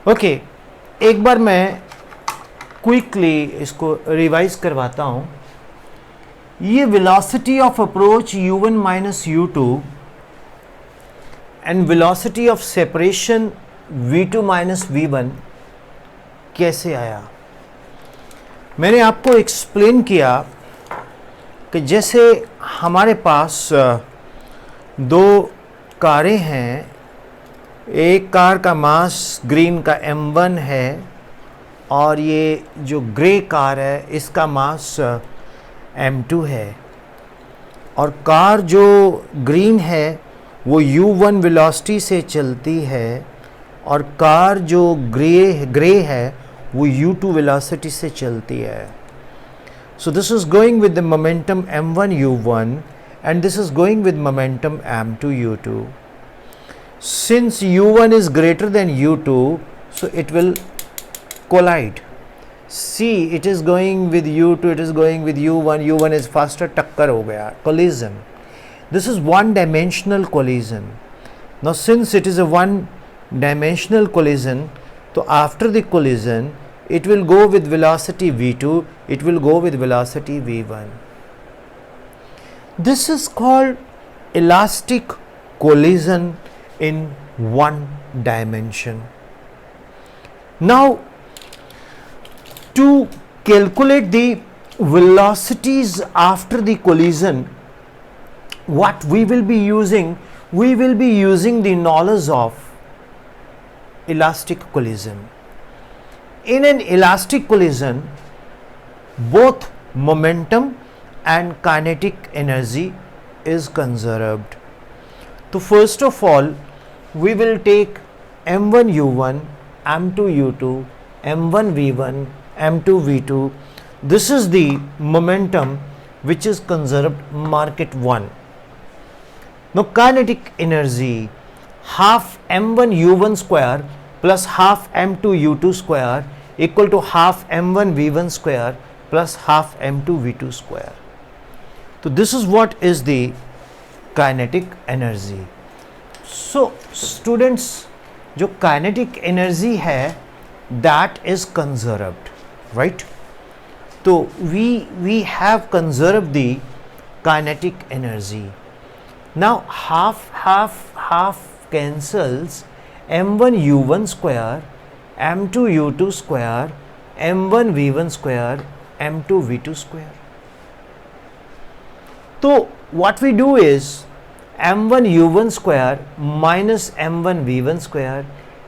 Okay, एक बार मैं quickly इसको रिवाइज करवाता हूं। ये velocity of approach u1 minus u2 and velocity of separation v2 minus v1 कैसे आया? मैंने आपको एक्सप्लेन किया कि जैसे हमारे पास दो कारें हैं, एक कार का मास ग्रीन का m1 है और ये जो ग्रे कार है इसका मास m2 है, और कार जो ग्रीन है वो u1 वेलोसिटी से चलती है और कार जो ग्रे है वो u2 वेलोसिटी से चलती है। So this is going with the momentum m1 u1 and this is going with momentum m2 u2. Since u1 is greater than u2, so it will collide. See, it is going with u2, it is going with u1, u1 is faster, टक्कर हो गया, collision. This is one dimensional collision. Now since it is a one dimensional collision, so after the collision it will go with velocity v2, it will go with velocity v1. This is called elastic collision in one dimension. Now, to calculate the velocities after the collision, what we will be using? We will be using the knowledge of elastic collision. In an elastic collision, both momentum and kinetic energy is conserved. So first of all, we will take m1 u1, m2 u2, m1 v1, m2 v2. This is the momentum which is conserved, mark it 1. Now kinetic energy, half m1 u1 square plus half m2 u2 square equal to half m1 v1 square plus half m2 v2 square. So this is what is the kinetic energy. So students, जो kinetic energy है that is conserved, right? So we have conserved the kinetic energy. Now half cancels, m1 u1 square, m2 u2 square, m1 v1 square, m2 v2 square. So what we do is m1 u1 square minus m1 v1 square,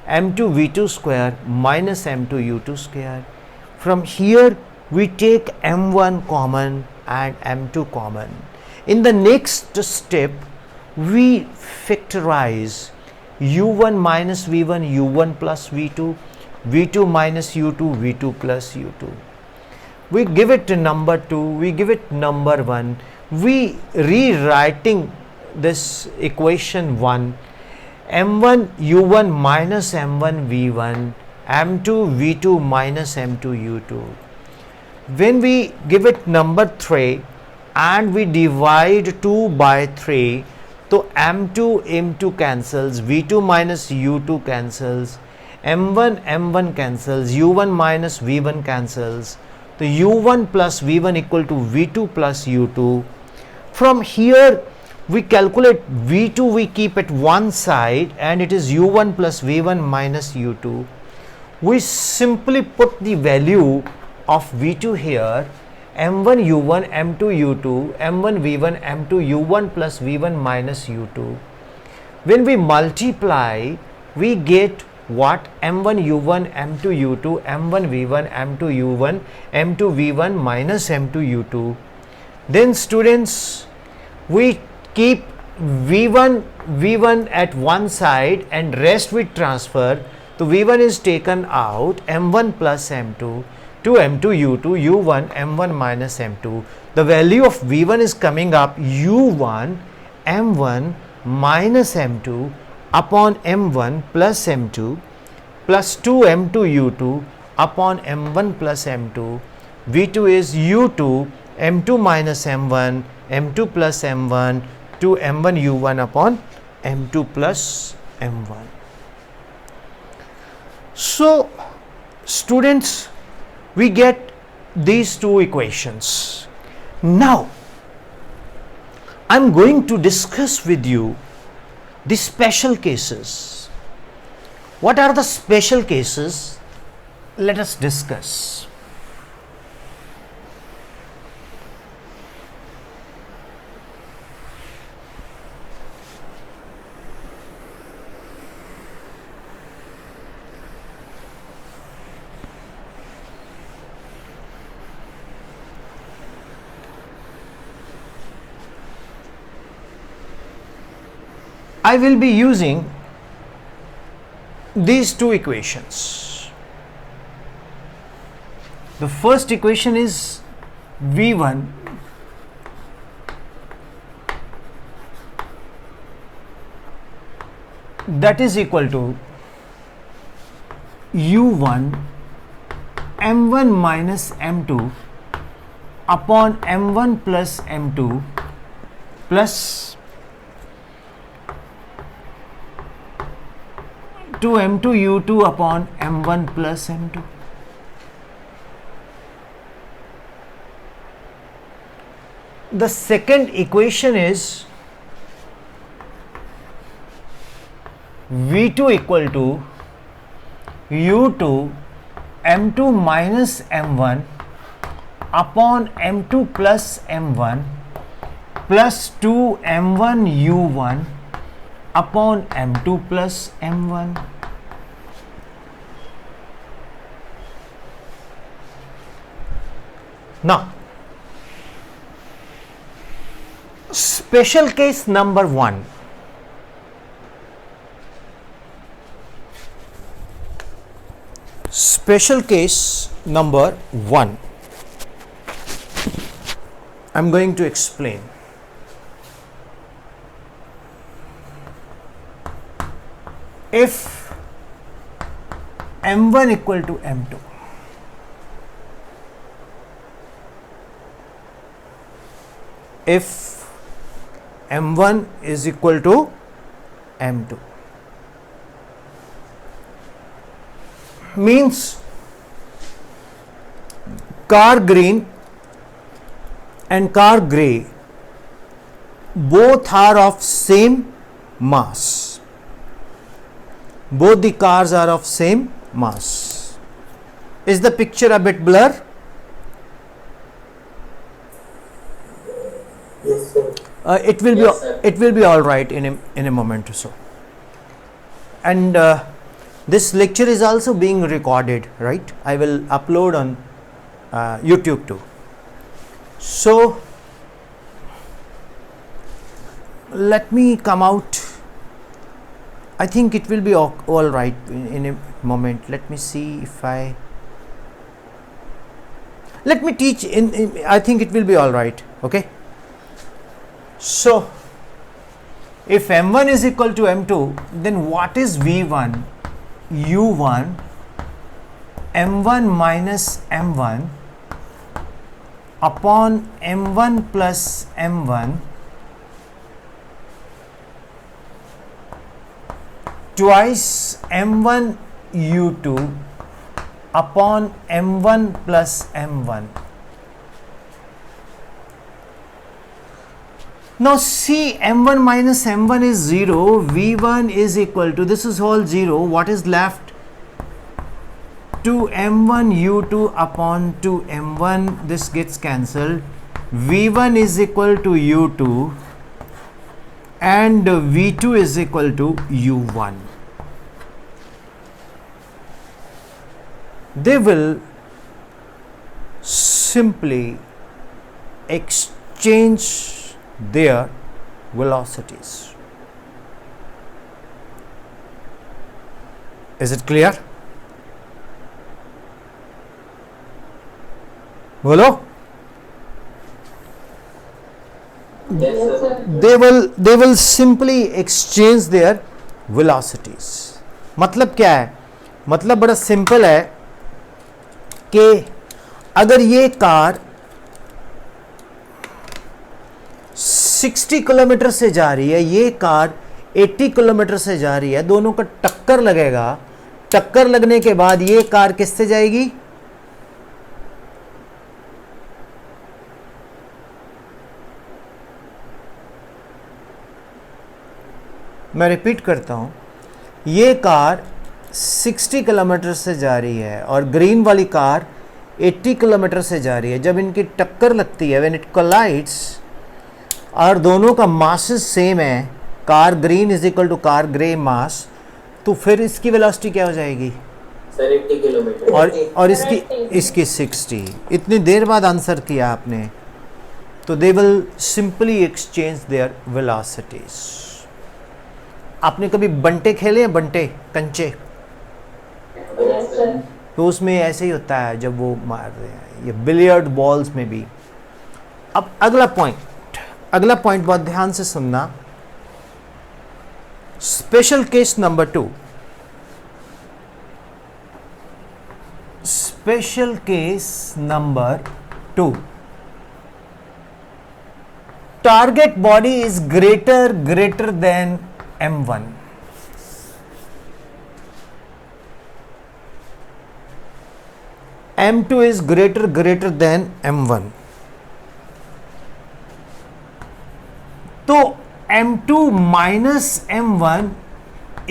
m2 v2 square minus m2 u2 square. From here we take m1 common and m2 common. In the next step we factorize u1 minus v1, u1 plus v2, v2 minus u2, v2 plus u2. We give it number 2, we give it number 1. We rewriting this equation 1, m1 u1 minus m1 v1, m2 v2 minus m2 u2. When we give it number 3 and we divide 2 by 3, so m2 m2 cancels, v2 minus u2 cancels, m1 cancels, u1 minus v1 cancels. So u1 plus v1 equal to v2 plus u2. From here we calculate v2, we keep at one side and it is u1 plus v1 minus u2. We simply put the value of v2 here, m1 u1, m2 u2, m1 v1, m2 u1 plus v1 minus u2. When we multiply, we get what? m1 u1, m2 u2, m1 v1, m2 u1, m2 v1 minus m2 u2. Then students, we keep v1 at one side and rest we transfer. So v1 is taken out, m1 plus m2 to m2 u2, u1 m1 minus m2. The value of v1 is coming up u1 m1 minus m2 upon m1 plus m2 plus 2 m2 u2 upon m1 plus m2. v2 is u2 m2 minus m1, m2 plus m1 to m1 u1 upon m2 plus m1. So students, we get these two equations. Now I'm going to discuss with you the special cases. What are the special cases? Let us discuss. I will be using these two equations. The first equation is V1 that is equal to U1 M1 minus M2 upon M1 plus M2 plus 2m2 u2 upon m1 plus m2. The second equation is v2 equal to u2 m2 minus m1 upon m2 plus m1 plus 2 m1 u1 upon m2 plus m1. Now, special case number 1. Special case number 1. I'm going to explain. If m1 equal to m2, if m1 is equal to m2, means car green and car gray both are of same mass. Both the cars are of same mass. Is the picture a bit blur? Yes, sir. It will Yes, be sir. it will be all right in a moment or so. And this lecture is also being recorded, right? I will upload on YouTube too. So let me come out. I think it will be all right in a moment. Let me see if let me teach I think it will be all right. Okay. So if m1 is equal to m2, then what is v1 u1 m1 minus m1 upon m1 plus m1 twice m1 u2 upon m1 plus m1. Now see, m1 minus m1 is 0, v1 is equal to, this is all 0, what is left? 2m1 u2 upon 2m1, this gets cancelled, v1 is equal to u2 and v2 is equal to u1. They will simply exchange their velocities. Is it clear? Hello? Yes, sir. They will simply exchange their velocities. मतलब क्या है? मतलब बड़ा simple है कि अगर ये car 60 kilometre से जा रही है, ये कार 80 किलोमीटर से जा रही है, दोनों का टक्कर लगेगा टक्कर लगने के बाद ये कार किससे जाएगी? मैं रिपीट करता हूं, ये कार 60 किलोमीटर से जा रही है और ग्रीन वाली कार 80 किलोमीटर से जा रही है। जब इनकी टक्कर लगती है, व्हेन इट कोलाइड्स, और दोनों का मासेस सेम है, car green is equal to car grey mass, तो फिर इसकी वेलोसिटी क्या हो जाएगी? सर 80 किलोमीटर और इसकी 60। इतनी देर बाद आंसर किया आपने, तो they will simply exchange there velocities. आपने कभी बंटे खेले हैं? बंटे, कंचे? यस सर तो उसमें ऐसे ही होता है जब वो मारते हैं, ये बिलियर्ड बॉल्स में भी। अब अगला पॉइंट बहुत ध्यान से सुनना। Special case number 2। Special case number 2, target body is greater than m1। m2 is greater than m1। तो m2 minus m1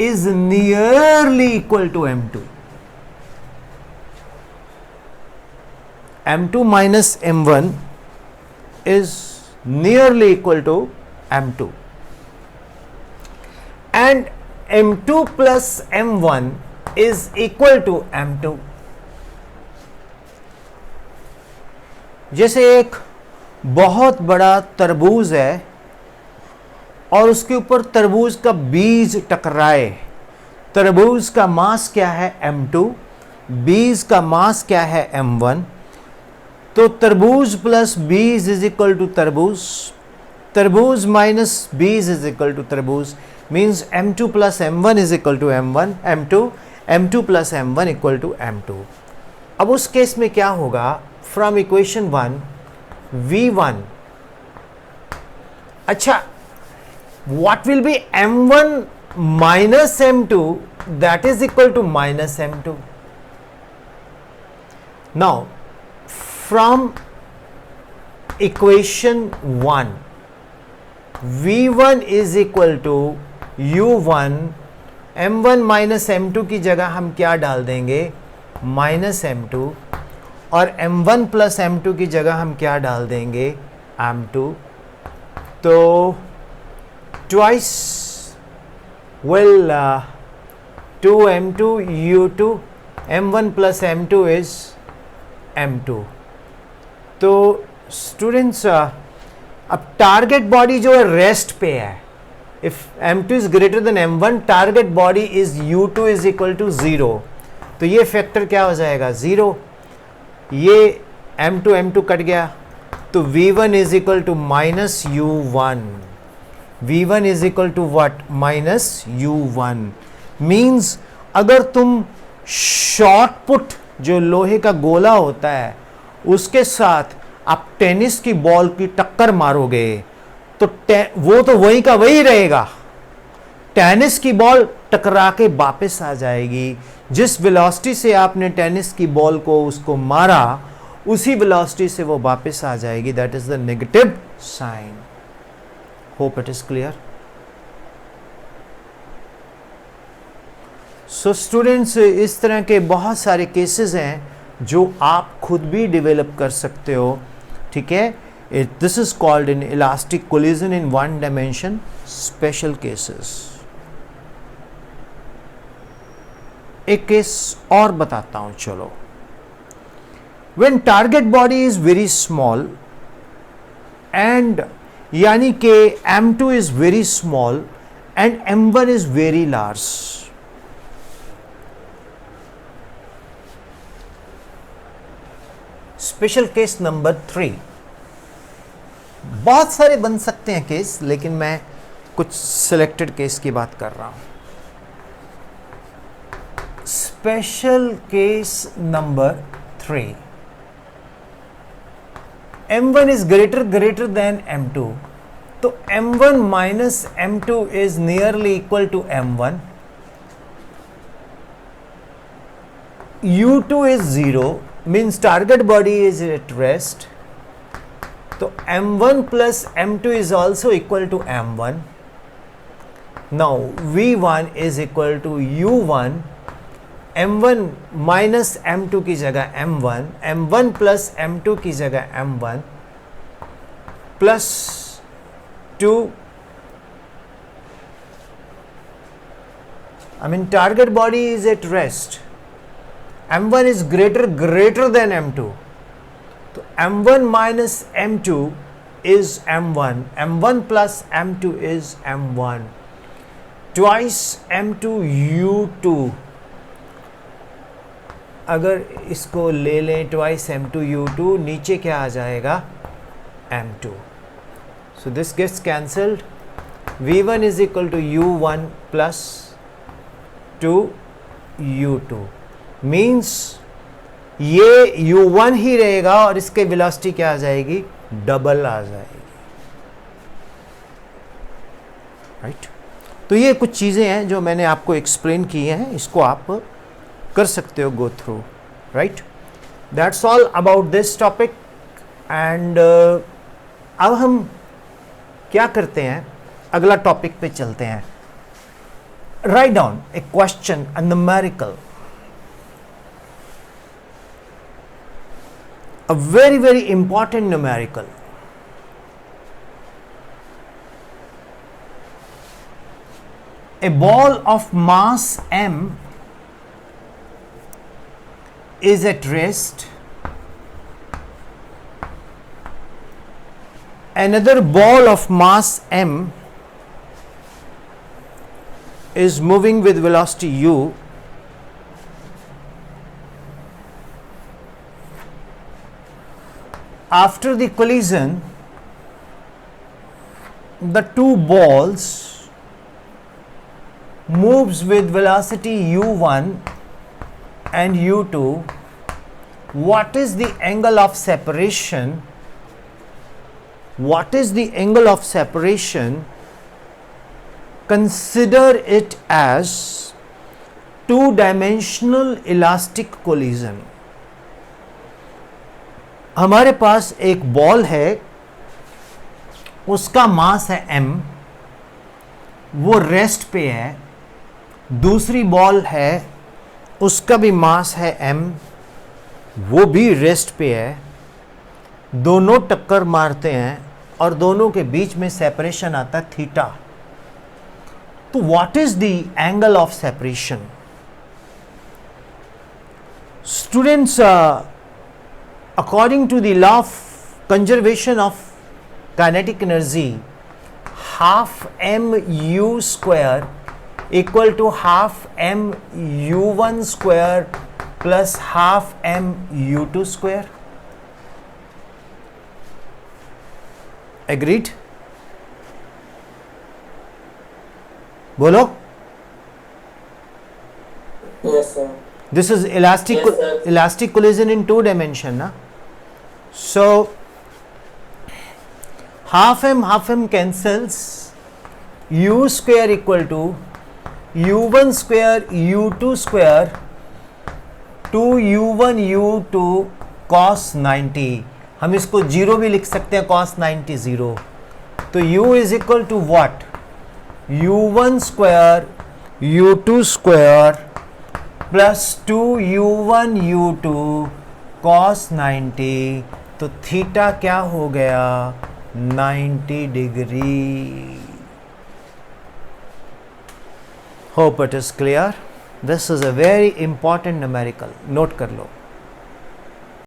is nearly equal to m2। m2 minus m1 is nearly equal to m2, and m2 plus m1 is equal to m2। जैसे एक बहुत बड़ा तरबूज है और उसके ऊपर तरबूज का बीज टकराए, तरबूज का मास क्या है? m2, बीज का मास क्या है? m1। तो तरबूज प्लस बीज इज इक्वल टू तरबूज, तरबूज माइनस बीज इज इक्वल टू तरबूज, means m2 plus m1 is equal to m1, m2 plus m1 equal to m2। अब उस केस में क्या होगा? फ्रॉम इक्वेशन 1 v1, अच्छा, what will be m1 minus m2, that is equal to minus m2। now from equation 1 v1 is equal to u1, m1 minus m2 की जगह हम क्या डाल देंगे? माइनस m2, और m1 प्लस m2 की जगह हम क्या डाल देंगे? m2। तो twice will 2m2 u2, m1 plus m2 is m2। तो स्टूडेंट्स, अब टारगेट बॉडी जो है रेस्ट पे है। If m2 is greater than m1, target body is u2 is equal to 0। तो ये फैक्टर क्या हो जाएगा? 0। ये m2 कट गया, तो v1 is equal to minus u1। v1 is equal to what? Minus u1। Means अगर तुम शॉर्ट पुट, जो लोहे का गोला होता है, उसके साथ आप टेनिस की बॉल की टक्कर मारोगे, तो वो तो वही का वही रहेगा। टेनिस की बॉल टकरा के वापस आ जाएगी। जिस वेलोसिटी से आपने टेनिस की बॉल को उसको मारा, उसी वेलोसिटी से वो वापस आ जाएगी। That is the negative sign. Hope it is clear. So students, इस तरह के बहुत सारे केसेस हैं जो आप खुद भी डेवलप कर सकते हो, ठीक है। This is called in elastic collision in one dimension special cases. एक केस और बताता हूं, चलो। When target body is very small and, यानी कि m2 is very small and m1 is very large. Special case number 3। बहुत सारे बन सकते हैं केस, लेकिन मैं कुछ सिलेक्टेड केस की बात कर रहा हूं। Special case number 3। m1 is greater than m2, तो m1 minus m2 is nearly equal to m1। u2 is 0 means target body is at rest. So m1 plus m2 is also equal to m1. Now v1 is equal to u1, m1 minus m2 की जगह m1, m1 plus m2 की जगह m1 plus 2, I mean target body is at rest. m1 is greater than m2. So m1 minus m2 is m1, m1 plus m2 is m1, twice m2 u2. अगर इसको ले लें twice m2 u2, नीचे क्या आ जाएगा m2. So this gets cancelled. v1 is equal to u1 plus 2 u2 means ये u1 ही रहेगा और इसके वेलोसिटी क्या आ जाएगी, डबल आ जाएगी, राइट. तो ये कुछ चीज़ें हैं जो मैंने आपको एक्सप्लेन की हैं, इसको आप कर सकते हो go through, right. That's all about this topic. And अब हम क्या करते हैं, अगला टॉपिक पे चलते हैं. Write down A question, a numerical, a very very important numerical. A ball of mass m is at rest. Another ball of mass m is moving with velocity u. After the collision, the two balls moves with velocity u1 and u2. What is the angle of separation? What is the angle of separation? Consider it as two-dimensional elastic collision. हमारे पास एक ball है, उसका मास है m, वो rest पे है. दूसरी ball है, उसका भी मास है m, वो भी रेस्ट पे है. दोनों टक्कर मारते हैं और दोनों के बीच में सेपरेशन आता है थीटा. तो what is the angle of separation? Students, according to the law of conservation of kinetic energy, half mu square equal to half m u1 square plus half m u2 square. Agreed? बोलो. Yes, sir. This is elastic, Yes, sir. elastic collision in two dimension, na? So half m cancels. U square equal to u1 square u2 square 2u1 u2 cos 90. हम इसको zero भी लिख सकते हैं, cos 90 zero. तो u is equal to what? u1 square u2 square plus 2u1 u2 cos 90. तो theta क्या हो गया? 90 degree. Hope it is clear. This is a very important numerical, note कर लो.